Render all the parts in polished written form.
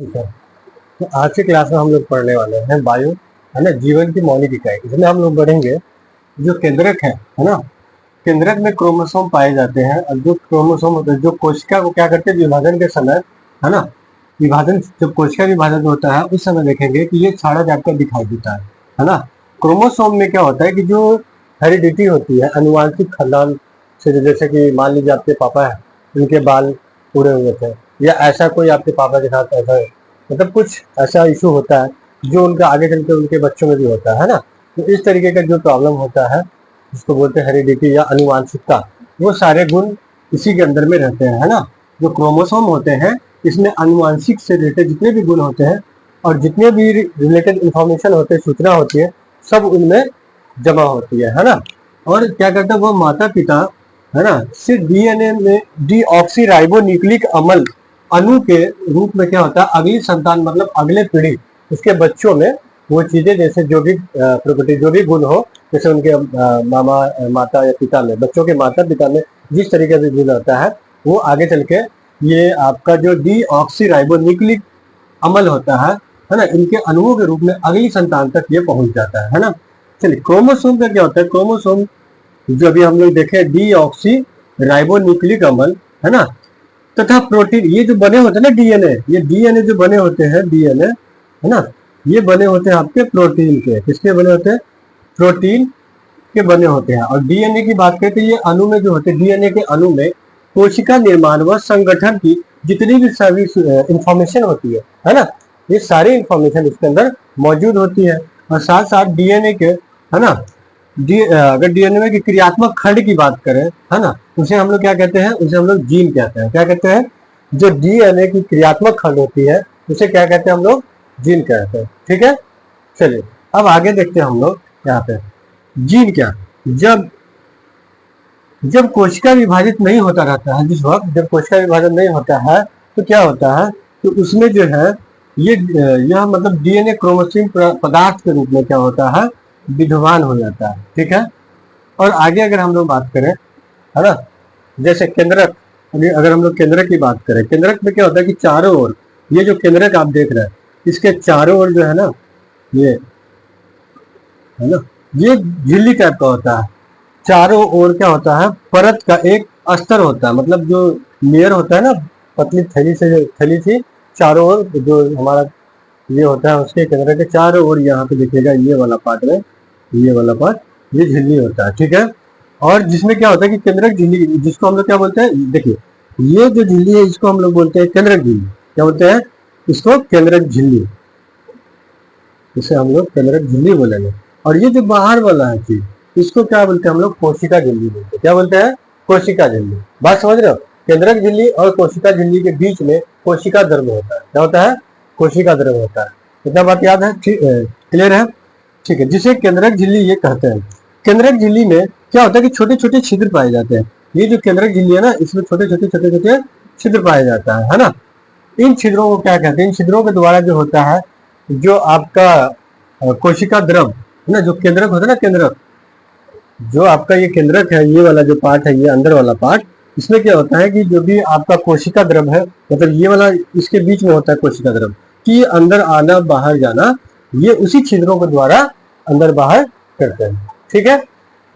ठीक है। तो आज की क्लास में हम लोग पढ़ने वाले हैं बायो, है ना, जीवन की मौलिक इकाई। इसमें हम लोग पढ़ेंगे जो केंद्रक है ना। केंद्रक में क्रोमोसोम पाए जाते हैं, और जो क्रोमोसोम होते हैं जो कोशिका को क्या करते हैं विभाजन के समय, है ना, विभाजन जब कोशिका विभाजन होता है उस समय देखेंगे कि ये सारा आपका दिखाई देता है ना। क्रोमोसोम में क्या होता है कि जो हेरिडिटी होती है, अनुवांशिक खानदान से, जैसे कि मान लीजिए आपके पापा है, उनके बाल पूरे हुए थे, या ऐसा कोई आपके पापा के साथ ऐसा मतलब कुछ ऐसा इशू होता है जो उनका आगे चल के उनके बच्चों में भी होता है ना। तो इस तरीके का जो प्रॉब्लम होता है जिसको बोलते हैं हेरिडिटी या अनुवांशिकता, वो सारे गुण इसी के अंदर में रहते हैं, है ना। जो क्रोमोसोम होते हैं इसमें अनुवांशिक से रिलेटेड जितने भी गुण होते हैं और जितने भी रिलेटेड इंफॉर्मेशन होते हैं, सूचना होती है, सब उनमें जमा होती है ना। और क्या करता है वो माता पिता, है ना, से डीएनए में डीऑक्सी न्यूक्लिक अम्ल अणु के रूप में क्या होता है अगली संतान मतलब अगले पीढ़ी उसके बच्चों में वो चीजें, जैसे जो भी प्रॉपर्टी जो भी गुण हो, जैसे उनके मामा माता या पिता में, बच्चों के माता पिता में जिस तरीके से गुण होता है वो आगे चल के ये आपका जो डीऑक्सी न्यूक्लिक अम्ल होता है ना, इनके अणुओं के रूप में अगली संतान तक ये पहुंच जाता है ना। चलिए, क्रोमोसोम का क्या होता है। क्रोमोसोम जो अभी हम लोग देखे डीऑक्सी न्यूक्लिक अम्ल, है ना, तथा प्रोटीन, ये जो बने होते हैं ना डीएनए, ये डीएनए जो बने होते हैं डीएनए, है ना, ये बने होते हैं आपके प्रोटीन के। किसके बने होते हैं? प्रोटीन के बने होते हैं। और डीएनए की बात करें तो ये अणु में जो होते हैं, डीएनए के अणु में कोशिका निर्माण व संगठन की जितनी भी सभी इंफॉर्मेशन होती है ना, ये सारी इंफॉर्मेशन इसके अंदर मौजूद होती है। और साथ साथ डीएनए के, है ना, अगर डीएनए की क्रियात्मक खंड की बात करें, है ना, उसे हम लोग क्या कहते हैं? उसे हम लोग जीन कहते हैं। क्या कहते हैं? जो डीएनए की क्रियात्मक खंड होती है उसे क्या कहते हैं? हम लोग जीन कहते हैं। ठीक है, चलिए अब आगे देखते हैं हम लोग यहाँ पे जीन क्या। जब जब कोशिका विभाजित नहीं होता रहता है, जिस वक्त जब कोशिका विभाजन नहीं होता है तो क्या होता है, तो उसमें जो है ये यह मतलब डीएनए क्रोमोसोम पदार्थ के रूप में क्या होता है, विद्यमान हो जाता है। ठीक है, और आगे अगर हम लोग बात करें, है ना, जैसे केंद्रक, अगर हम लोग केंद्रक की बात करें, केंद्रक में क्या होता है कि चारों ओर ये जो केंद्रक आप देख रहे हैं इसके चारों ओर जो है ना, ये है ना, ये झिल्ली टाइप का होता है। चारों ओर क्या होता है, परत का एक अस्तर होता है, मतलब जो लेयर होता है ना, पतली थैली से थैली थी, चारों ओर जो हमारा ये होता है उसके केंद्र के चारों ओर यहाँ पे देखिएगा ये वाला पार्ट में, ये वाला पार्ट, ये झिल्ली होता है। ठीक है, और जिसमें क्या होता है कि केंद्रक झिल्ली, जिसको हम लोग क्या बोलते हैं, देखिए ये जो झिल्ली है इसको हम लोग बोलते हैं केंद्रक झिल्ली। क्या बोलते हैं इसको? केंद्रक झिल्ली। इसे हम लोग केंद्रक झिल्ली बोलेंगे। और ये जो बाहर वाला है चीज, इसको क्या बोलते हैं हम लोग? कोशिका झिल्ली बोलते हैं। क्या बोलते हैं? कोशिका झिल्ली। बात समझ रहे हो? केंद्रक झिल्ली और कोशिका झिल्ली के बीच में कोशिका द्रव होता है। क्या होता है? कोशिका द्रव होता है। इतना बात याद है? क्लियर है? ठीक है, जिसे केंद्रक झिल्ली ये कहते हैं। केंद्रक झिल्ली में क्या होता है कि छोटे छोटे छिद्र पाए जाते हैं। ये जो केंद्रक झिल्ली है ना, इसमें छोटे छोटे छिद्र पाए जाता है ना। इन छिद्रों को क्या कहते हैं? इन छिद्रों के द्वारा जो होता है, जो आपका कोशिका द्रव है ना, जो केंद्रक होता है ना, केंद्रक जो आपका ये केंद्रक है, ये वाला जो पार्ट है, ये अंदर वाला पार्ट, इसमें क्या होता है कि जो भी आपका कोशिका द्रव है, मतलब ये वाला इसके बीच में होता है कोशिका द्रव, कि अंदर आना बाहर जाना ये उसी छिद्रों के द्वारा अंदर बाहर करते हैं। ठीक है,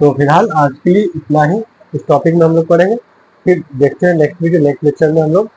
तो फिलहाल आज के लिए इतना ही। इस टॉपिक में हम लोग पढ़ेंगे, फिर देखते हैं नेक्स्ट वीडियो नेक्स्ट लेक्चर में हम लोग